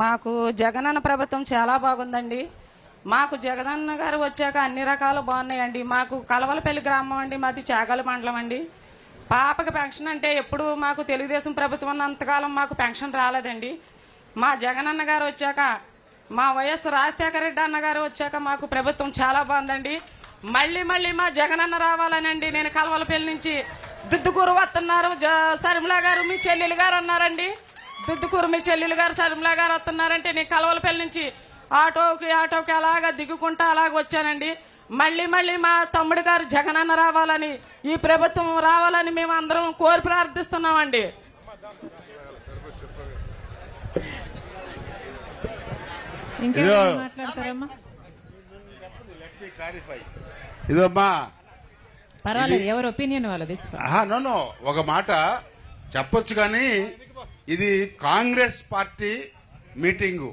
మాకు జగనన్న ప్రభుత్వం చాలా బాగుందండి. మాకు జగనన్న గారు వచ్చాక అన్ని రకాలు బాగున్నాయండి. మాకు కలవలపల్లి గ్రామం అండి, మాది చాగల మండలం అండి. పాపకి పెన్షన్ అంటే ఎప్పుడు మాకు తెలుగుదేశం ప్రభుత్వం ఉన్నంతకాలం మాకు పెన్షన్ రాలేదండి. మా జగనన్న గారు వచ్చాక, మా వైఎస్ రాజశేఖర రెడ్డి అన్న గారు వచ్చాక మాకు ప్రభుత్వం చాలా బాగుందండి. మళ్ళీ మళ్ళీ మా జగనన్న రావాలనండి. నేను కలవలపల్లి నుంచి దుద్దుకూరు వస్తున్నారు. శర్మిల గారు మీ చెల్లెలు గారు అన్నారండి. దుద్దుకూరు మీ చెల్లెలు గారు శర్మిల గారు వస్తున్నారంటే నేను కలవలపల్లి నుంచి ఆటోకి అలాగా దిగుకుంటా అలాగ వచ్చానండి. మళ్ళీ మళ్ళీ మా తమ్ముడు గారు జగనన్న రావాలని, ఈ ప్రభుత్వం రావాలని మేము అందరం కోరి ప్రార్థిస్తున్నామండి. ఇదమ్మా పర్వాలేదు, ఎవరి ఒపీనియన్ వాళ్ళది. నో ఒక మాట చెప్పొచ్చు, కానీ ఇది Congress party meeting,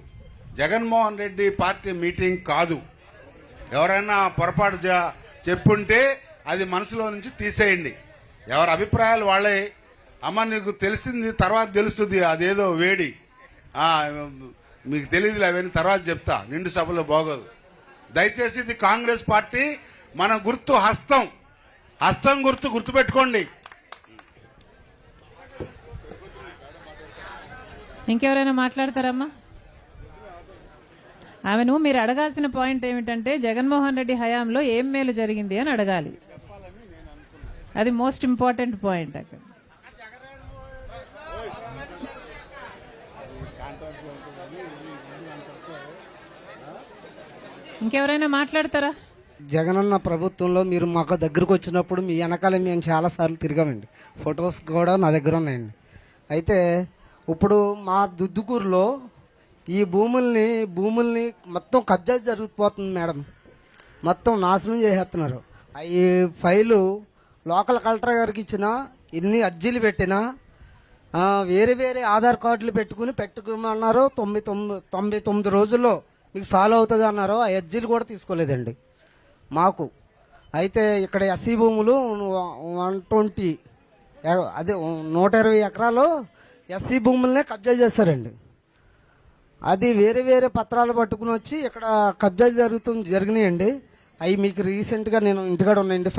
Jaganmohan Reddy party meeting కాదు. ఎవరైనా పొరపాటు చెప్పుంటే అది మనసులో నుంచి తీసేయండి. ఎవరి అభిప్రాయాలు వాళ్ళే. అమ్మ నీకు తెలిసింది తర్వాత తెలుస్తుంది, అదేదో వేడి మీకు తెలియదులే, అవన్నీ తర్వాత చెప్తా, నిండు సభలో బాగోదు. దయచేసి ఇది కాంగ్రెస్ పార్టీ, మన గుర్తు హస్తం గుర్తుపెట్టుకోండి. ఇంకెవరైనా మాట్లాడతారమ్మా? ఆమెను మీరు అడగాల్సిన పాయింట్ ఏమిటంటే జగన్మోహన్ రెడ్డి హయాంలో ఏం మేలు జరిగింది అని అడగాలి. అది మోస్ట్ ఇంపార్టెంట్ పాయింట్. అక్కడ ఇంకెవరైనా మాట్లాడతారా? జగనన్న ప్రభుత్వంలో మీరు మాకు దగ్గరకు వచ్చినప్పుడు మీ వెనకాల మేము చాలాసార్లు తిరిగామండి. ఫొటోస్ కూడా నా దగ్గర ఉన్నాయండి. అయితే ఇప్పుడు మా దుద్దుకూరులో ఈ భూముల్ని మొత్తం కబ్జా జరిగిపోతుంది మేడం. మొత్తం నాశనం చేసేస్తున్నారు. ఈ ఫైలు లోకల్ కలెక్టర్ గారికి ఇచ్చినా, ఎన్ని అర్జీలు పెట్టినా వేరే ఆధార్ కార్డులు పెట్టుకోమన్నారు. 99 రోజుల్లో మీకు సాల్వ్ అవుతుంది అన్నారు. ఆ అర్జీలు కూడా తీసుకోలేదండి మాకు. అయితే ఇక్కడ ఎస్సీ భూములు 120 అదే 120 ఎకరాలు ఎస్సీ భూములనే కబ్జా చేశారండి. అది వేరే పత్రాలు పట్టుకుని వచ్చి ఇక్కడ కబ్జా జరిగినాయండి. అవి మీకు రీసెంట్గా నేను ఇంటికాడ ఉన్నాయండి.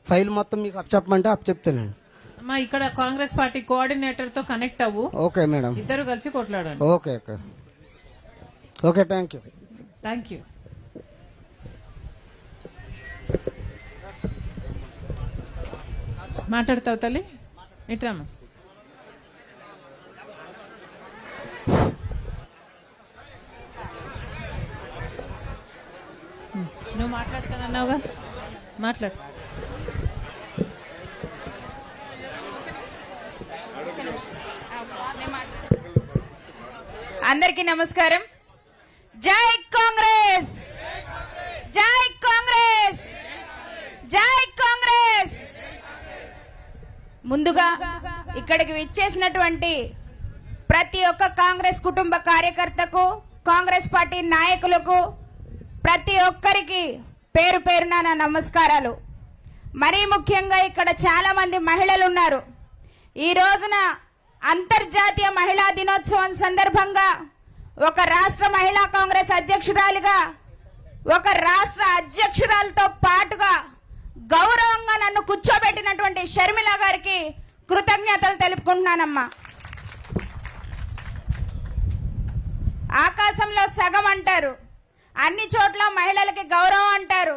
ఫైల్ మొత్తం మీకు అప్పచెప్పమంటే అప్పచెప్తానండి. అమ్మా, ఇక్కడ కాంగ్రెస్ పార్టీ కోఆర్డినేటర్ తో కనెక్ట్ అవ్వు. ఓకే మేడం, ఇద్దరు కలిసి కొట్లాడండి. Okay thank you. మాట్లాడతావు తల్లి? ఇట్రామ్మా. నువ్వు మాట్లాడతానన్నావుగా, మాట్లాడు. అందరికీ నమస్కారం. జై కాంగ్రెస్, జై కాంగ్రెస్, జై కాంగ్రెస్. ముందుగా ఇక్కడికి విచ్చేసినటువంటి ప్రతి ఒక్క కాంగ్రెస్ కుటుంబ కార్యకర్తకు, కాంగ్రెస్ పార్టీ నాయకులకు, ప్రతి ఒక్కరికి పేరు పేరున నా నమస్కారాలు. మరీ ముఖ్యంగా ఇక్కడ చాలా మంది మహిళలు ఉన్నారు. ఈ రోజున అంతర్జాతీయ మహిళా దినోత్సవం సందర్భంగా ఒక రాష్ట్ర మహిళా కాంగ్రెస్ అధ్యక్షురాలిగా, ఒక రాష్ట్ర అధ్యక్షురాలతో పాటుగా గౌరవంగా నన్ను కూర్చోబెట్టినటువంటి షర్మిల గారికి కృతజ్ఞతలు తెలుపుకుంటున్నానమ్మా. ఆకాశంలో సగం అంటారు, అన్ని చోట్ల మహిళలకి గౌరవం అంటారు,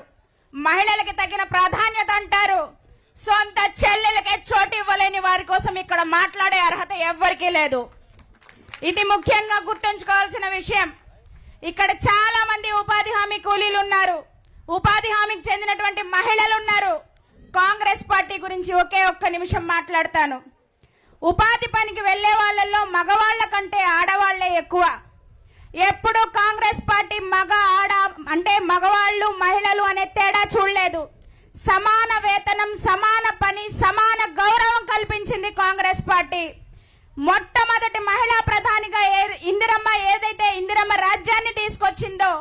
మహిళలకి తగిన ప్రాధాన్యత అంటారు. సొంత చెల్లెలకే చోటు ఇవ్వలేని వారి కోసం ఇక్కడ మాట్లాడే అర్హత ఎవ్వరికీ లేదు. ఇది ముఖ్యంగా గుర్తుంచుకోవాల్సిన విషయం. ఇక్కడ చాలా మంది ఉపాధి హామీ కూలీలు ఉన్నారు, ఉపాధి హామీకి చెందినటువంటి మహిళలు ఉన్నారు. కాంగ్రెస్ పార్టీ గురించి ఒకే ఒక్క నిమిషం మాట్లాడతాను. ఉపాధి పనికి వెళ్లే వాళ్ళల్లో మగవాళ్ల కంటే ఆడవాళ్లే ఎక్కువ. ఎప్పుడు కాంగ్రెస్ పార్టీ మగ ఆడ అంటే మగవాళ్ళు మహిళలు అనే తేడా చూడలేదు. సమాన వేతనం, సమాన పని, సమాన గౌరవం కల్పించింది కాంగ్రెస్ పార్టీ. మొట్టమొదటి మహిళా ప్రధానిగా ఏదైతే ఇందిరమ్మ రాజ్యాన్ని తీసుకొచ్చిందో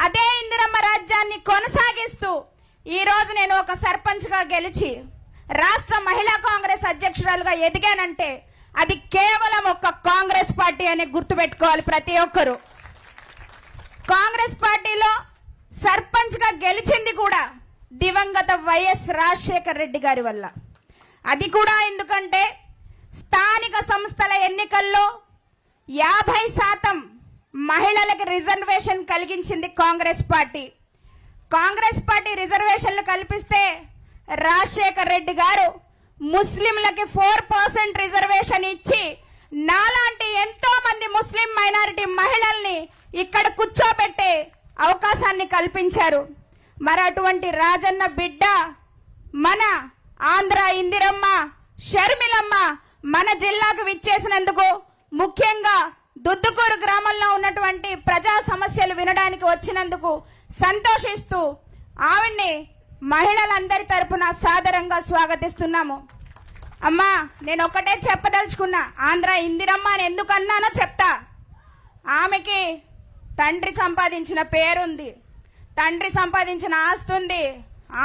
అదే ఇందిరమ్మ రాజ్యాన్ని కొనసాగిస్తూ ఈ రోజు నేను ఒక సర్పంచ్ గా గెలిచి రాష్ట్ర మహిళా కాంగ్రెస్ అధ్యక్షురాలుగా ఎదిగానంటే అది కేవలం ఒక్క కాంగ్రెస్ పార్టీ అని గుర్తుపెట్టుకోవాలి ప్రతి ఒక్కరు. కాంగ్రెస్ పార్టీలో సర్పంచ్ గా గెలిచింది కూడా దివంగత వైఎస్ రాజశేఖర్ రెడ్డి గారి వల్ల. అది కూడా ఎందుకంటే స్థానిక సంస్థల ఎన్నికల్లో 50% మహిళలకు రిజర్వేషన్ కలిగించింది కాంగ్రెస్ పార్టీ. కాంగ్రెస్ పార్టీ రిజర్వేషన్లు కల్పిస్తే రాజశేఖర్ రెడ్డి గారు ముస్లింలకి 4% రిజర్వేషన్ ఇచ్చి నాలాంటి ఎంతో మంది ముస్లిం మైనారిటీ మహిళల్ని ఇక్కడ కూర్చోబెట్టే అవకాశాన్ని కల్పించారు. మరి అటువంటి రాజన్న బిడ్డ మన ఆంధ్ర ఇందిరమ్మ షర్మిలమ్మ మన జిల్లాకు విచ్చేసినందుకు, ముఖ్యంగా దుద్దుకూరు గ్రామంలో ఉన్నటువంటి ప్రజా సమస్యలు వినడానికి వచ్చినందుకు సంతోషిస్తూ ఆవిడ్ని మహిళలందరి తరపున సాదరంగా స్వాగతిస్తున్నాము. అమ్మా, నేను ఒకటే చెప్పదలుచుకున్నా, ఆంధ్ర ఇందిరమ్మ అని ఎందుకు అన్నానో చెప్తా. ఆమెకి తండ్రి సంపాదించిన పేరుంది, తండ్రి సంపాదించిన ఆస్తి ఉంది,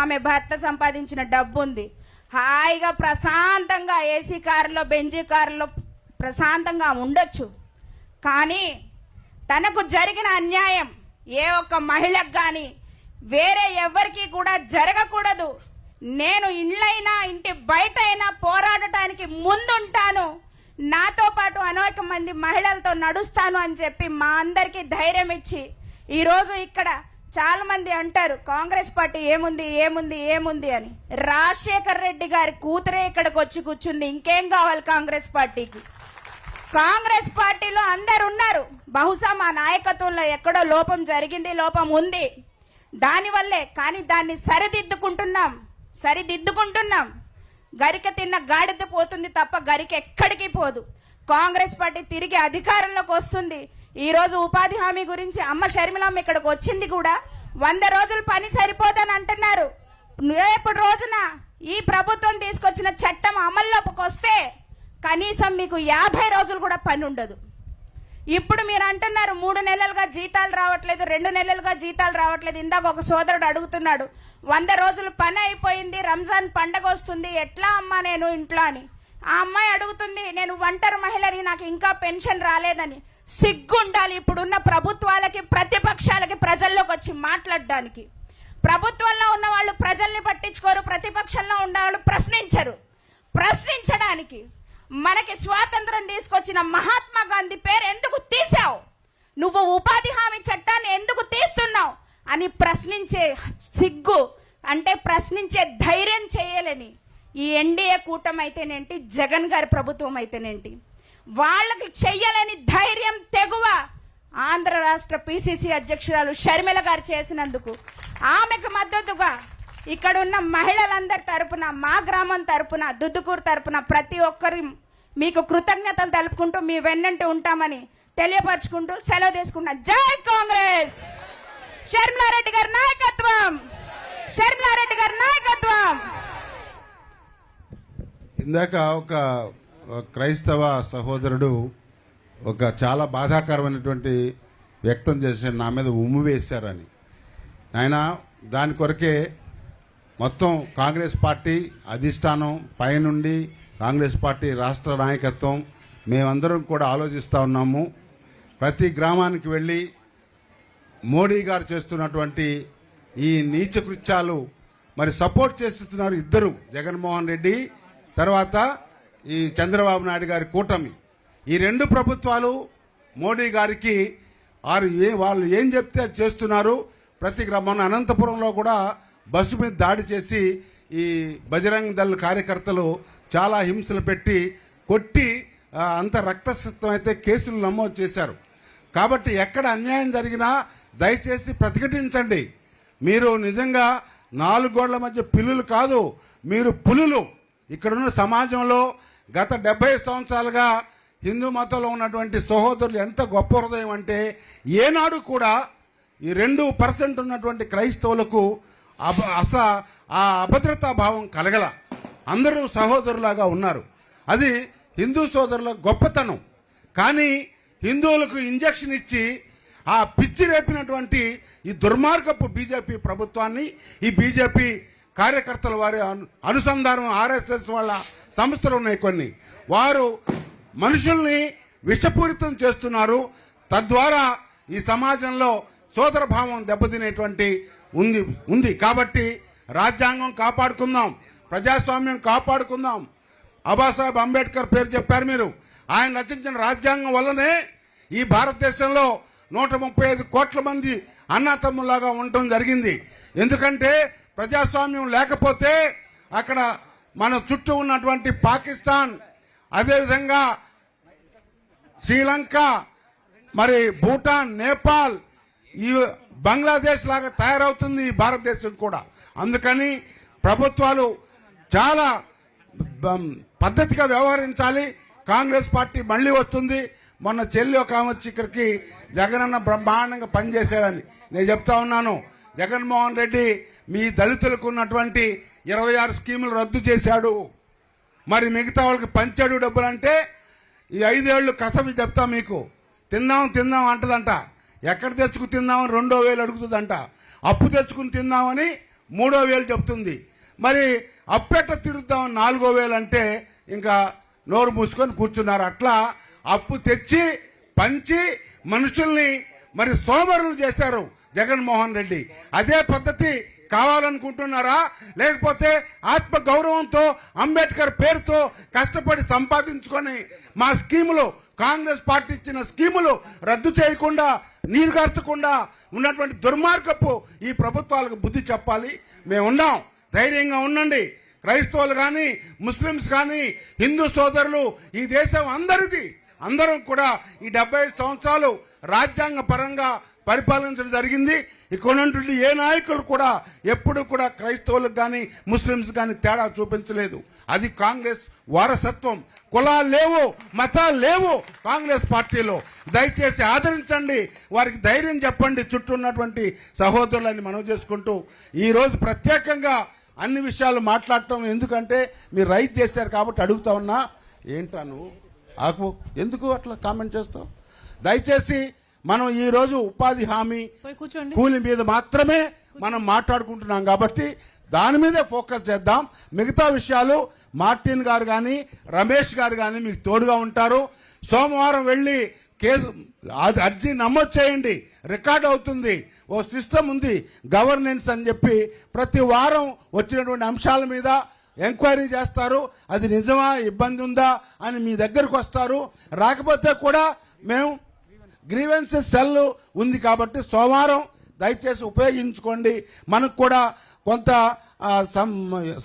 ఆమె భర్త సంపాదించిన డబ్బు ఉంది. హాయిగా ప్రశాంతంగా ఏసీ కారులో బెంజీ కారులో ప్రశాంతంగా ఉండొచ్చు. కానీ తనకు జరిగిన అన్యాయం ఏ ఒక్క మహిళకు కానీ వేరే ఎవరికి కూడా జరగకూడదు. నేను ఇండ్లైనా ఇంటి బయట అయినా పోరాడటానికి ముందుంటాను, నాతో పాటు అనేక మంది మహిళలతో నడుస్తాను అని చెప్పి మా అందరికీ ధైర్యం ఇచ్చి, ఈరోజు ఇక్కడ చాలా మంది అంటారు కాంగ్రెస్ పార్టీ ఏముంది ఏముంది ఏముంది అని. రాజశేఖర్ రెడ్డి గారి కూతురే ఇక్కడికి వచ్చి కూర్చుంది, ఇంకేం కావాలి కాంగ్రెస్ పార్టీకి? కాంగ్రెస్ పార్టీలో అందరు ఉన్నారు, బహుశా మా నాయకత్వంలో ఎక్కడో లోపం జరిగింది, లోపం ఉంది, దానివల్లే. కానీ దాన్ని సరిదిద్దుకుంటున్నాం. గరిక తిన్న గాడిద పోతుంది తప్ప గరిక ఎక్కడికి పోదు. కాంగ్రెస్ పార్టీ తిరిగి అధికారంలోకి వస్తుంది. ఈ రోజు ఉపాధి హామీ గురించి అమ్మ షర్మిలమ్మ ఇక్కడికి వచ్చింది కూడా 100 రోజులు పని సరిపోదని అంటున్నారు. రేపటి రోజున ఈ ప్రభుత్వం తీసుకొచ్చిన చట్టం అమల్లోకి వస్తే కనీసం మీకు 50 రోజులు కూడా పని ఉండదు. ఇప్పుడు మీరు అంటున్నారు 3 నెలలుగా జీతాలు రావట్లేదు, 2 నెలలుగా జీతాలు రావట్లేదు. ఇందాక ఒక సోదరుడు అడుగుతున్నాడు 100 రోజులు పని అయిపోయింది, రంజాన్ పండగ వస్తుంది, ఎట్లా అమ్మా నేను ఇంట్లో అని. ఆ అమ్మాయి అడుగుతుంది, నేను ఒంటరి మహిళని, నాకు ఇంకా పెన్షన్ రాలేదని. సిగ్గుండాలి ఇప్పుడున్న ప్రభుత్వాలకి, ప్రతిపక్షాలకి ప్రజల్లోకి వచ్చి మాట్లాడడానికి. ప్రభుత్వంలో ఉన్న వాళ్ళు ప్రజల్ని పట్టించుకోరు, ప్రతిపక్షంలో ఉన్న వాళ్ళు ప్రశ్నించడానికి. మనకి స్వాతంత్రం తీసుకొచ్చిన మహాత్మా గాంధీ పేరు ఎందుకు తీసావు, నువ్వు ఉపాధి హామీ చట్టాన్ని ఎందుకు తీస్తున్నావు అని ప్రశ్నించే సిగ్గు, అంటే ప్రశ్నించే ధైర్యం చేయలేని ఈ ఎన్డీఏ కూటమి అయితేనేంటి, జగన్ గారి ప్రభుత్వం అయితేనేంటి, వాళ్ళకి చెయ్యలేని ధైర్యం, తెగువ ఆంధ్ర రాష్ట్ర పిసిసి అధ్యక్షురాలు షర్మిల గారు చేసినందుకు ఆమెకు మద్దతుగా ఇక్కడ ఉన్న మహిళలందరి తరపున, మా గ్రామం తరపున, దుద్దుకూరు తరపున ప్రతి ఒక్కరి మీకు కృతజ్ఞతలు తెలుపుకుంటూ మీ వెన్నంటి ఉంటామని తెలియపరచుకుంటూ సెలవు తీసుకుంటా. జై కాంగ్రెస్! షర్మిలారెడ్డి గారి నాయకత్వం! షర్మిలారెడ్డి గారి నాయకత్వం! ఇందాక ఒక క్రైస్తవ సహోదరుడు ఒక చాలా బాధాకరమైనటువంటి వ్యక్తం చేశారు, నా మీద ఉమ్ము వేశారని. ఆయన దాని కొరకే మొత్తం కాంగ్రెస్ పార్టీ అధిష్టానం పైనుండి కాంగ్రెస్ పార్టీ రాష్ట్ర నాయకత్వం మేమందరం కూడా ఆలోచిస్తూ ఉన్నాము. ప్రతి గ్రామానికి వెళ్ళి మోడీ గారు చేస్తున్నటువంటి ఈ నీచ కృత్యాలు మరి సపోర్ట్ చేస్తున్నారు ఇద్దరు, జగన్మోహన్ రెడ్డి తర్వాత ఈ చంద్రబాబు నాయుడు గారి కూటమి. ఈ 2 ప్రభుత్వాలు మోడీ గారికి వాళ్ళు ఏం చెప్తే అది చేస్తున్నారు. ప్రతి గ్రామం అనంతపురంలో కూడా బస్సు మీద దాడి చేసి ఈ బజరంగ్ దళ్ కార్యకర్తలు చాలా హింసలు పెట్టి కొట్టి అంత రక్తసిక్తం అయితే కేసులు నమోదు చేశారు. కాబట్టి ఎక్కడ అన్యాయం జరిగినా దయచేసి ప్రతిఘటించండి. మీరు నిజంగా 4 గోళ్ల మధ్య పిల్లులు కాదు, మీరు పులులు. ఇక్కడున్న సమాజంలో గత 70 సంవత్సరాలుగా హిందూ మతంలో ఉన్నటువంటి సహోదరులు ఎంత గొప్ప హృదయం అంటే ఏనాడు కూడా ఈ 2% ఉన్నటువంటి క్రైస్తవులకు ఆ అభద్రతా భావం కలగల. అందరూ సహోదరులాగా ఉన్నారు. అది హిందూ సోదరుల గొప్పతనం. కానీ హిందువులకు ఇంజక్షన్ ఇచ్చి ఆ పిచ్చి రేపినటువంటి ఈ దుర్మార్గపు బీజేపీ ప్రభుత్వాన్ని, ఈ బీజేపీ కార్యకర్తల వారి అనుసంధానం, ఆర్ఎస్ఎస్ వాళ్ళ సంస్థలు ఉన్నాయి కొన్ని, వారు మనుషుల్ని విషపూరితం చేస్తున్నారు. తద్వారా ఈ సమాజంలో సోదర భావం దెబ్బతినేటువంటి ఉంది. కాబట్టి రాజ్యాంగం కాపాడుకుందాం, ప్రజాస్వామ్యం కాపాడుకుందాం. బాబాసాహెబ్ అంబేద్కర్ పేరు చెప్పారు మీరు. ఆయన రచించిన రాజ్యాంగం వల్లనే ఈ భారతదేశంలో 135 కోట్ల మంది అన్నాతమ్ములాగా ఉండటం జరిగింది. ఎందుకంటే ప్రజాస్వామ్యం లేకపోతే అక్కడ మన చుట్టూ ఉన్నటువంటి పాకిస్తాన్, అదేవిధంగా శ్రీలంక, మరి భూటాన్, నేపాల్, ఈ బంగ్లాదేశ్ లాగా తయారవుతుంది ఈ భారతదేశం కూడా. అందుకని ప్రభుత్వాలు చాలా పద్ధతిగా వ్యవహరించాలి. కాంగ్రెస్ పార్టీ మళ్లీ వస్తుంది. మొన్న చెల్లి ఒక ఆమె వచ్చి ఇక్కడికి జగనన్న బ్రహ్మాండంగా పనిచేశాడని నేను చెప్తా ఉన్నాను. జగన్మోహన్ రెడ్డి మీ దళితులకు ఉన్నటువంటి 26 స్కీములు రద్దు చేశాడు. మరి మిగతా వాళ్ళకి పంచాడు డబ్బులంటే ఈ 5 ఏళ్లు కథ చెప్తా మీకు. తిందాం అంటదంట. ఎక్కడ తెచ్చుకుని తిందామని 2,000 అడుగుతుందంట. అప్పు తెచ్చుకుని తిందామని 3,000 చెప్తుంది. మరి అప్పెట్ట తిరుగుతామని 4,000 అంటే ఇంకా నోరు మూసుకొని కూర్చున్నారు. అట్లా అప్పు తెచ్చి పంచి మనుషుల్ని మరి సోమరులు చేశారు జగన్మోహన్ రెడ్డి. అదే పద్ధతి కావాలనుకుంటున్నారా? లేకపోతే ఆత్మ గౌరవంతో అంబేద్కర్ పేరుతో కష్టపడి సంపాదించుకొని మా స్కీములు, కాంగ్రెస్ పార్టీ ఇచ్చిన స్కీములు రద్దు చేయకుండా, నీరుగార్చకుండా ఉన్నటువంటి దుర్మార్గపు ఈ ప్రభుత్వాలకు బుద్ధి చెప్పాలి. మేమున్నాం, ధైర్యంగా ఉండండి. క్రైస్తవులు కానీ, ముస్లింస్ కానీ, హిందూ సోదరులు, ఈ దేశం అందరిది. అందరం కూడా ఈ 75 సంవత్సరాలు రాజ్యాంగ పరంగా పరిపాలించడం జరిగింది. ఇక్కడ ఉన్నటువంటి ఏ నాయకులు కూడా ఎప్పుడు కూడా క్రైస్తవులకు కానీ, ముస్లింస్ కానీ తేడా చూపించలేదు. అది కాంగ్రెస్ వారసత్వం. కులాలు లేవు, మతాలు లేవు కాంగ్రెస్ పార్టీలో. దయచేసి ఆదరించండి, వారికి ధైర్యం చెప్పండి చుట్టూ ఉన్నటువంటి సహోదరులని మనం చేసుకుంటూ ఈ రోజు ప్రత్యేకంగా అన్ని విషయాలు మాట్లాడటం. ఎందుకంటే మీరు రైట్ చేశారు కాబట్టి అడుగుతా ఉన్నా. ఏంటా నువ్వు ఆకు ఎందుకు అట్లా కామెంట్ చేస్తావు? దయచేసి మనం ఈ రోజు ఉపాధి హామీ, కూలి మీద మాత్రమే మనం మాట్లాడుకుంటున్నాం కాబట్టి దాని మీదే ఫోకస్ చేద్దాం. మిగతా విషయాలు మార్టిన్ గారు కానీ, రమేష్ గారు కానీ మీకు తోడుగా ఉంటారు. సోమవారం వెళ్లి కేసు అర్జీ నమోదు చేయండి, రికార్డ్ అవుతుంది. ఓ సిస్టమ్ ఉంది, గవర్నెన్స్ అని చెప్పి ప్రతి వారం వచ్చినటువంటి అంశాల మీద ఎంక్వైరీ చేస్తారు. అది నిజమా, ఇబ్బంది ఉందా అని మీ దగ్గరకు వస్తారు. రాకపోతే కూడా మేము గ్రీవెన్సెస్ సెల్ ఉంది కాబట్టి సోమవారం దయచేసి ఉపయోగించుకోండి. మనకు కూడా కొంత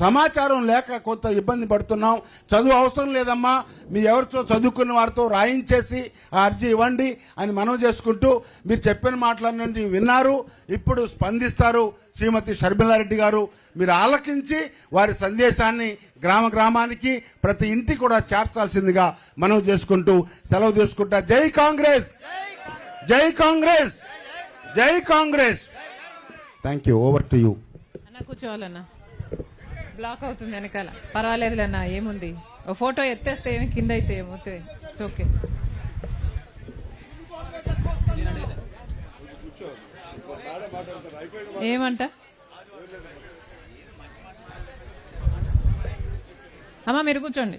సమాచారం లేక కొంత ఇబ్బంది పడుతున్నాం. చదువు అవసరం లేదమ్మా, మీ ఎవరితో చదువుకున్న వారితో రాయించేసి ఆ అర్జీ ఇవ్వండి అని మనం చేసుకుంటూ మీరు చెప్పిన మాటలన్నీ విన్నారు. ఇప్పుడు స్పందిస్తారు శ్రీమతి షర్మిలారెడ్డి గారు. మీరు ఆలకించి వారి సందేశాన్ని గ్రామ గ్రామానికి ప్రతి ఇంటికి కూడా చేర్చాల్సిందిగా మనం చేసుకుంటూ సెలవు తీసుకుంటా. జై కాంగ్రెస్, జై కాంగ్రెస్, జై Congress. Thank you. Over to you. అన్న కూర్చోవాలన్నా, బ్లాక్ అవుతుంది వెనకాల. పర్వాలేదులేనా, ఏముంది, ఓ ఫోటో ఎత్తేస్తే ఏమి, కింద అయితే ఏమవుతుంది. It's okay. ఏమంట అమ్మా, మీరు కూర్చోండి.